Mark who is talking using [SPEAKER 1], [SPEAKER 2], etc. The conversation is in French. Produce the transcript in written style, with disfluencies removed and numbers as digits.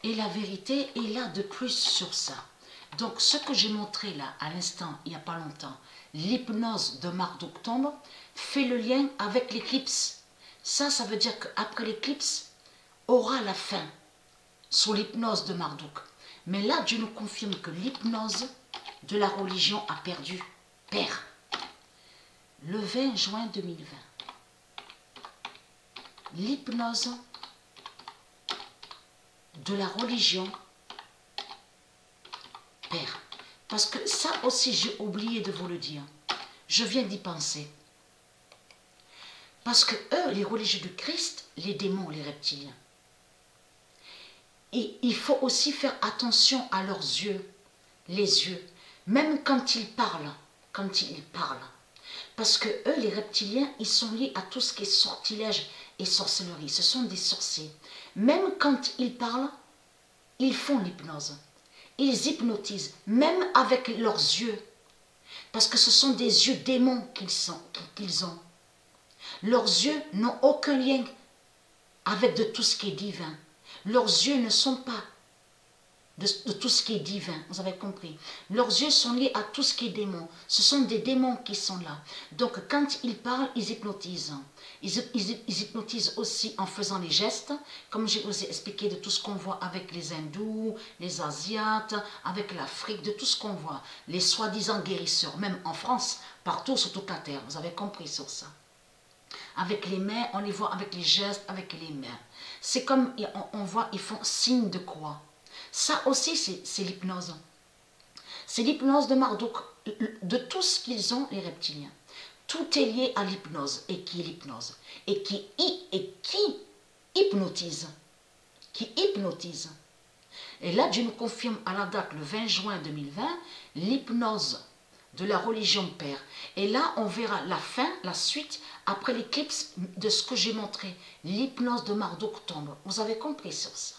[SPEAKER 1] Et la vérité est là de plus sur ça. Donc, ce que j'ai montré là, à l'instant, il n'y a pas longtemps, l'hypnose de Marduk tombe, fait le lien avec l'éclipse. Ça veut dire qu'après l'éclipse, aura la fin, sous l'hypnose de Marduk. Mais là, Dieu nous confirme que l'hypnose de la religion a perdu, perd. Le 20 juin 2020, l'hypnose de la religion perd. Parce que ça aussi, j'ai oublié de vous le dire. Je viens d'y penser. Parce que eux, les religieux du Christ, les démons, les reptiliens, et il faut aussi faire attention à leurs yeux, les yeux, même quand ils parlent, Parce que eux, les reptiliens, ils sont liés à tout ce qui est sortilège et sorcellerie. Ce sont des sorciers. Même quand ils parlent, ils font l'hypnose. Ils hypnotisent, même avec leurs yeux. Parce que ce sont des yeux démons qu'ils ont. Leurs yeux n'ont aucun lien avec de tout ce qui est divin. Leurs yeux ne sont pas de tout ce qui est divin, vous avez compris. Leurs yeux sont liés à tout ce qui est démon. Ce sont des démons qui sont là. Donc quand ils parlent, ils hypnotisent. Ils hypnotisent aussi en faisant les gestes, comme je vous ai expliqué de tout ce qu'on voit avec les hindous, les asiates, avec l'Afrique, de tout ce qu'on voit. Les soi-disant guérisseurs, même en France, partout sur toute la terre. Vous avez compris sur ça. Avec les mains, on les voit avec les gestes, avec les mains. C'est comme on voit, ils font signe de croix. Ça aussi, c'est l'hypnose. C'est l'hypnose de Marduk, de tout ce qu'ils ont, les reptiliens. Tout est lié à l'hypnose. Et qui est l'hypnose? Et qui hypnotise. Qui hypnotise. Et là, Dieu nous confirme à la date, le 20 juin 2020, l'hypnose de la religion perd. Et là, on verra la fin, la suite, après l'éclipse de ce que j'ai montré. L'hypnose de Marduk tombe. Vous avez compris sur ça?